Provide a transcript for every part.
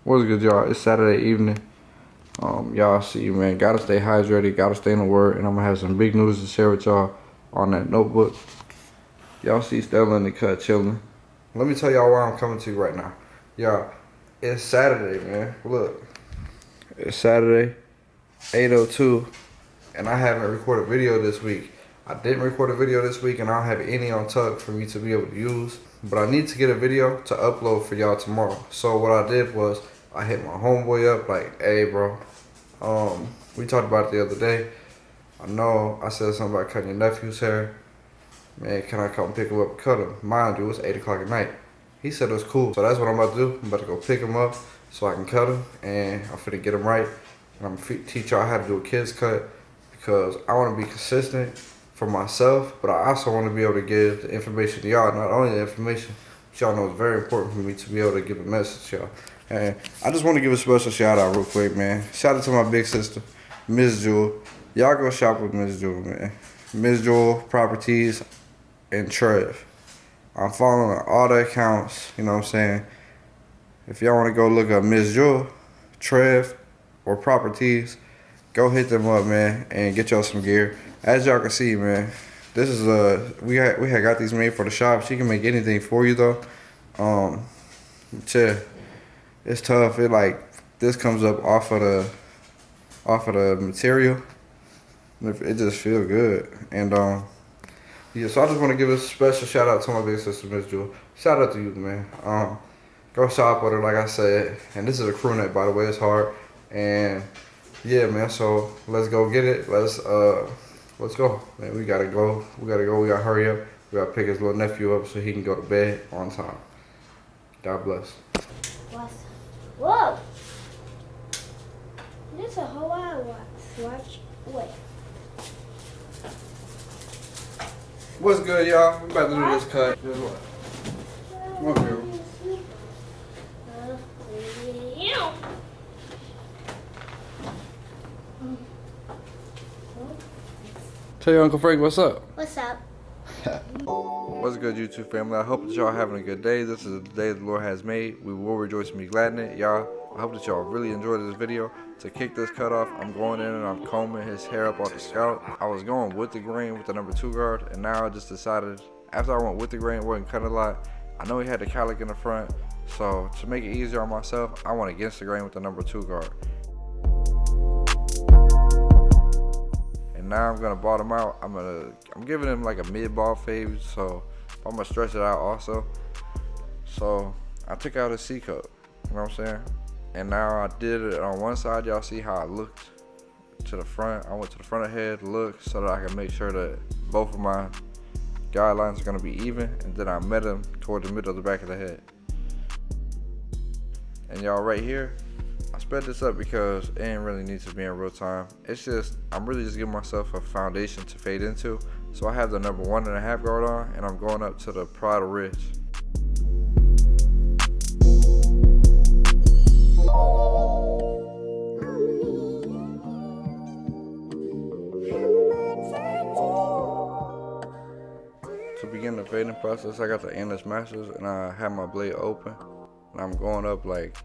What's good, y'all? It's Saturday evening. Y'all see, man, gotta stay hydrated, gotta stay in the word, and I'm gonna have some big news to share with y'all on that notebook. Y'all see Stella in the cut chilling. Let me tell y'all where I'm coming to right now. Y'all, it's Saturday, man. Look, it's Saturday, 8:02, and I haven't recorded a video this week. I didn't record a video this week, and I don't have any on tuck for me to be able to use. But I need to get a video to upload for y'all tomorrow. So what I did was, I hit my homeboy up like, hey bro, we talked about it the other day. I know I said something about cutting your nephew's hair. Man, can I come pick him up and cut him? Mind you, it's 8 o'clock at night. He said it was cool. So that's what I'm about to do. I'm about to go pick him up so I can cut him, and I'm finna get him right. And I'm gonna teach y'all how to do a kid's cut, because I wanna be consistent for myself, but I also want to be able to give the information to y'all. Not only the information, but y'all know it's very important for me to be able to give a message to y'all. And I just want to give a special shout out real quick, man. Shout out to my big sister, Miss Jewel. Y'all go shop with Miss Jewel, man. Miss Jewel Properties and Trev. I'm following all the accounts, you know what I'm saying? If y'all want to go look up Miss Jewel, Trev, or Properties, go hit them up, man, and get y'all some gear. As y'all can see, man, this is we had got these made for the shop. She can make anything for you though. Yeah, it's tough. It like this comes up off of the material. It just feel good. And yeah, so I just want to give a special shout out to my big sister, Miss Jewel. Shout out to you, man. Go shop with her, like I said. And this is a crew neck, by the way. It's hard. And yeah, man. So let's go get it. Let's go, man. We gotta go. We gotta hurry up. We gotta pick his little nephew up so he can go to bed on time. God bless. Whoa! There's a whole lot of watch. Wait. What's good, y'all? We about to do this cut. Guess what? Come on, girl. Tell your Uncle Frank what's up. What's up? What's good, YouTube family? I hope that y'all having a good day. This is the day the Lord has made. We will rejoice and be glad in it. Y'all, I hope that y'all really enjoyed this video. To kick this cut off, I'm going in and I'm combing his hair up off the scalp. I was going with the grain with the number 2 guard, and now I just decided, after I went with the grain, it wasn't cutting a lot. I know he had the cowlick in the front, so to make it easier on myself, I went against the grain with the number 2 guard. Now I'm gonna bottom out. I'm giving him like a mid-ball fade, so I'm gonna stretch it out also. So I took out his C cup, you know what I'm saying? And now I did it on one side. Y'all see how I looked to the front. I went to the front of the head, looked so that I can make sure that both of my guidelines are gonna be even, and then I met him toward the middle of the back of the head. And y'all right here, I sped this up because it ain't really need to be in real time. It's just, I'm really just giving myself a foundation to fade into. So I have the number 1.5 guard on, and I'm going up to the Prada Ridge. To begin the fading process, I got the Andis Masters, and I have my blade open, and I'm going up like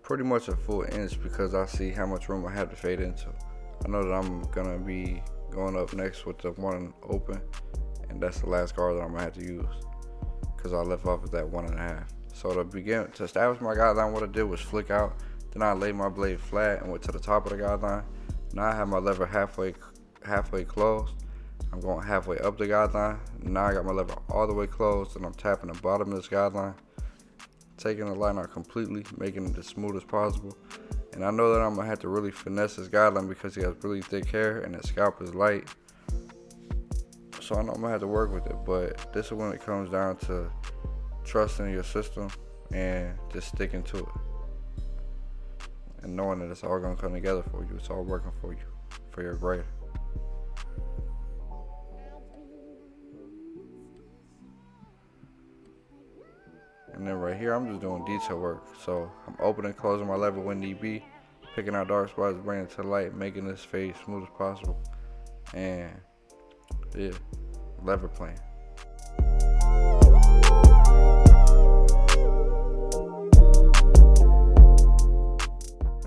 pretty much a full inch because I see how much room I have to fade into. I know that I'm gonna be going up next with the one open, and that's the last guard that I'm gonna have to use because I left off at that 1.5. So to establish my guideline, what I did was flick out, then I laid my blade flat and went to the top of the guideline. Now I have my lever halfway closed. I'm going halfway up the guideline. Now I got my lever all the way closed, and I'm tapping the bottom of this guideline, taking the line out completely, making it as smooth as possible. And I know that I'm gonna have to really finesse this guideline because he has really thick hair and his scalp is light. So I know I'm gonna have to work with it, but this is when it comes down to trusting your system and just sticking to it. And knowing that it's all gonna come together for you. It's all working for you, for your greater. And then right here, I'm just doing detail work. So I'm opening and closing my lever when need be, picking out dark spots, bringing it to light, making this fade smooth as possible. And yeah, lever playing.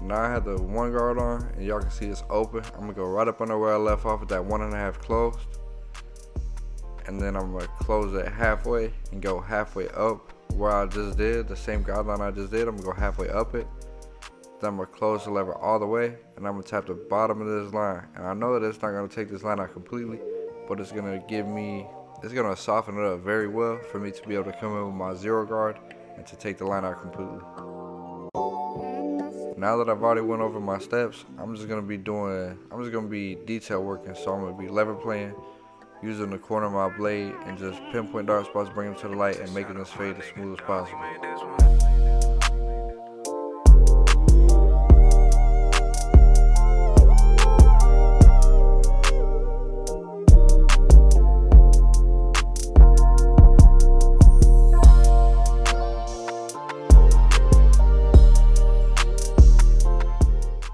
now I have the one guard on, and y'all can see it's open. I'm gonna go right up under where I left off with that 1.5 closed. And then I'm gonna close it halfway and go halfway up where I just did, the same guideline I just did. I'm gonna go halfway up it. Then I'm gonna close the lever all the way, and I'm gonna tap the bottom of this line. And I know that it's not gonna take this line out completely, but it's gonna soften it up very well for me to be able to come in with my 0 guard and to take the line out completely. Now that I've already went over my steps, I'm just gonna be detail working. So I'm gonna be lever playing, using the corner of my blade and just pinpoint dark spots, bring them to the light, and making this fade as smooth as possible.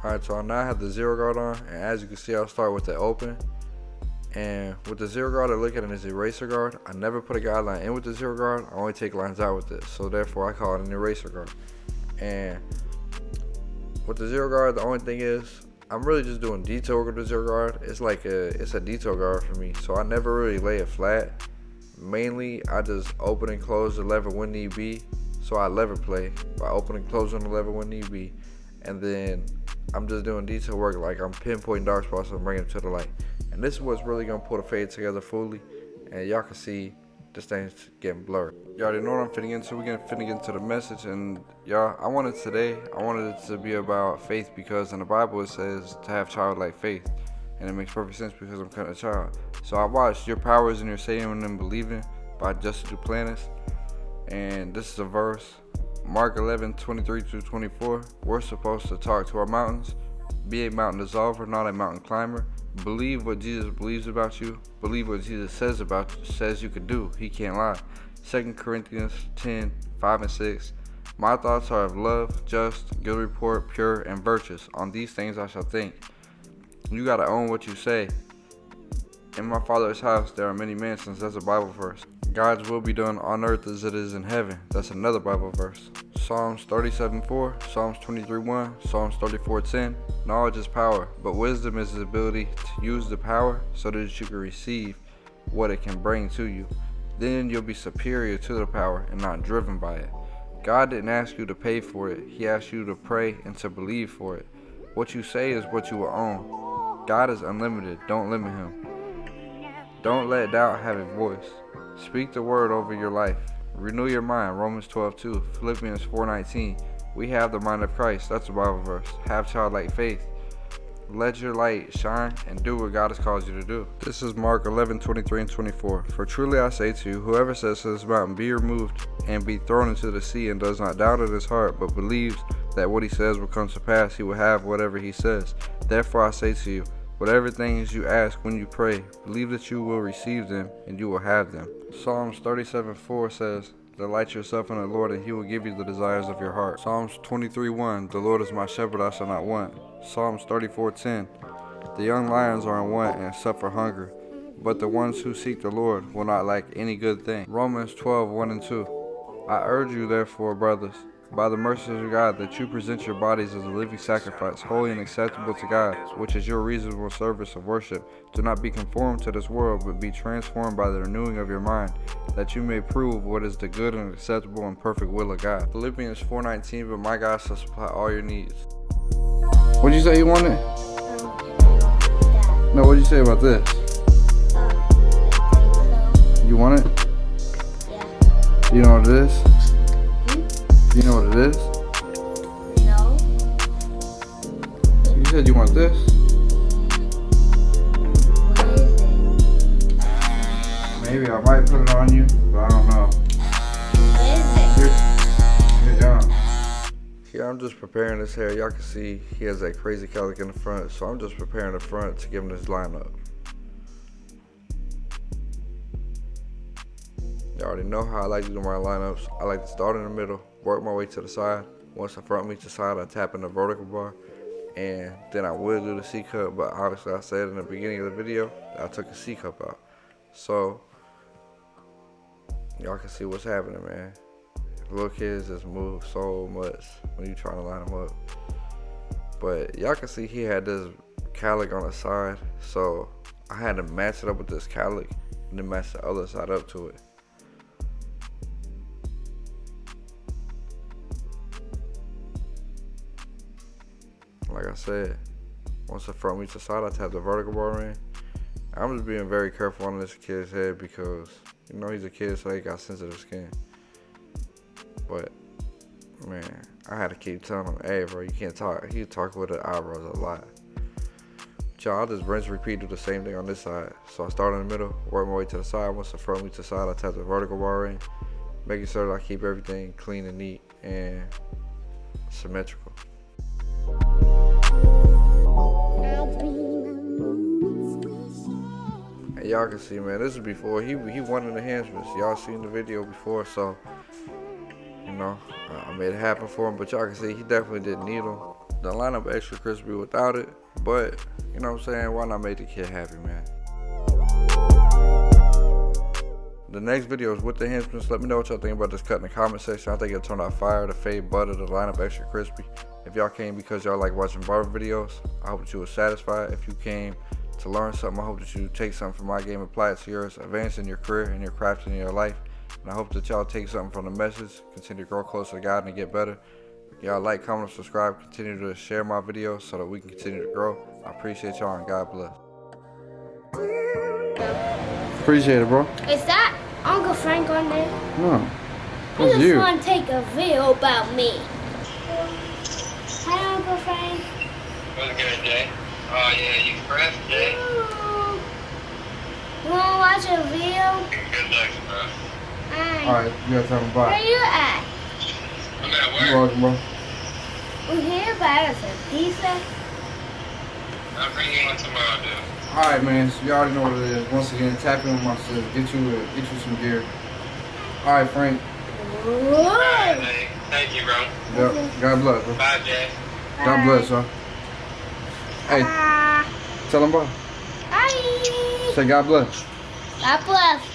Alright, so now I have the 0 guard on, and as you can see, I'll start with the open. And with the 0 guard, I look at it as eraser guard. I never put a guideline in with the 0 guard. I only take lines out with it. So therefore, I call it an eraser guard. And with the 0 guard, the only thing is, I'm really just doing detail work with the 0 guard. It's a detail guard for me. So I never really lay it flat. Mainly, I just open and close the lever when need be. So I lever play by opening and closing the lever when need be. And then I'm just doing detail work, like I'm pinpointing dark spots and bringing them to the light. And this is what's really gonna pull the fade together fully. And y'all can see this thing's getting blurry. Y'all already know what I'm finna get into. We're gonna finna get into the message. And y'all, I wanted it to be about faith, because in the Bible it says to have childlike faith. And it makes perfect sense because I'm kind of a child. So I watched Your Power is in Your Saying and Believing by Justin Duplantis. And this is a verse, Mark 11:23-24. We're supposed to talk to our mountains. Be a mountain dissolver, not a mountain climber. Believe what Jesus believes about you. Believe what Jesus says you could do. He can't lie. 2 Corinthians 10:5-6. My thoughts are of love, just, good report, pure, and virtuous. On these things I shall think. You gotta own what you say. In my Father's house there are many mansions. That's a Bible verse. God's will be done on earth as it is in heaven. That's another Bible verse. Psalms 37:4, Psalms 23:1, Psalms 34:10. Knowledge is power, but wisdom is the ability to use the power so that you can receive what it can bring to you. Then you'll be superior to the power and not driven by it. God didn't ask you to pay for it. He asked you to pray and to believe for it. What you say is what you will own. God is unlimited. Don't limit him. Don't let doubt have a voice. Speak the word over your life. Renew your mind. Romans 12:2. Philippians 4:19. We have the mind of Christ. That's a Bible verse. Have childlike faith. Let your light shine and do what God has called you to do. This is Mark 11:23-24. For truly I say to you, whoever says to this mountain, be removed and be thrown into the sea, and does not doubt in his heart, but believes that what he says will come to pass, he will have whatever he says. Therefore I say to you, whatever things you ask when you pray, believe that you will receive them and you will have them. Psalms 37:4 says, delight yourself in the Lord and he will give you the desires of your heart. Psalms 23:1, the Lord is my shepherd, I shall not want. Psalms 34:10, the young lions are in want and suffer hunger, but the ones who seek the Lord will not lack any good thing. Romans 12:1-2, I urge you therefore, brothers, by the mercies of God, that you present your bodies as a living sacrifice, holy and acceptable to God, which is your reasonable service of worship. Do not be conformed to this world, but be transformed by the renewing of your mind, that you may prove what is the good and acceptable and perfect will of God. Philippians 4:19, but my God shall supply all your needs. What'd you say you wanted? No, what'd you say about this? You want it? Yeah. You know what it is? You know what it is? No. You said you want this? What is it? Maybe I might put it on you, but I don't know. What is it? You're young. Here I'm just preparing his hair. Y'all can see he has that crazy cowlick in the front, so I'm just preparing the front to give him this lineup. Y'all already know how I like to do my lineups. I like to start in the middle, work my way to the side. Once the front meets the side, I tap in the vertical bar, and then I will do the C cup, but obviously I said in the beginning of the video that I took a C cup out. So y'all can see what's happening, man. Little kids just move so much when you trying to line them up. But y'all can see he had this calic on the side, so I had to match it up with this calic and then match the other side up to it. Like I said, once the front meets the side, I tap the vertical bar in. I'm just being very careful on this kid's head because, you know, he's a kid, so he got sensitive skin. But, man, I had to keep telling him, hey, bro, you can't talk. He talk with the eyebrows a lot. Y'all, I'll just rinse, repeat, do the same thing on this side. So I start in the middle, work my way to the side. Once the front meets the side, I tap the vertical bar in, making sure that I keep everything clean and neat and symmetrical. And y'all can see, man, this is before he wanted enhancements. Y'all seen the video before, so you know I made it happen for him. But y'all can see he definitely didn't need them. The lineup extra crispy without it, but you know what I'm saying, why not make the kid happy, man? The next video is with the enhancements. Let me know what y'all think about this cut in the comment section. I think it'll turn out fire. The fade butter, the lineup extra crispy. If y'all came because y'all like watching barber videos, I hope that you were satisfied. If you came to learn something, I hope that you take something from my game and apply it to yours, advance in your career and your craft and your life. And I hope that y'all take something from the message, continue to grow closer to God and get better. Y'all like, comment, subscribe, continue to share my videos so that we can continue to grow. I appreciate y'all and God bless. Appreciate it, bro. Is that Uncle Frank on there? No. I just want to take a video about me. Hi, Uncle Frank. What's good, Jay? Oh, yeah, you fresh, Jay? Ooh. You want to watch a video? Good luck, bro. Alright, you gotta tell him bye. Where you at? I'm at You're work. welcome, bro. We're here by us a pizza. I'll bring you one tomorrow, dude. Alright, man, so you already know what it is. Once again, tap in with my sis, get you some gear. Alright, Frank. All right, Jay. Thank you, bro. Yep. God bless, bro. Bye, Jay. God bless, y'all. Hey, tell him bye. Bye. Say God bless. God bless.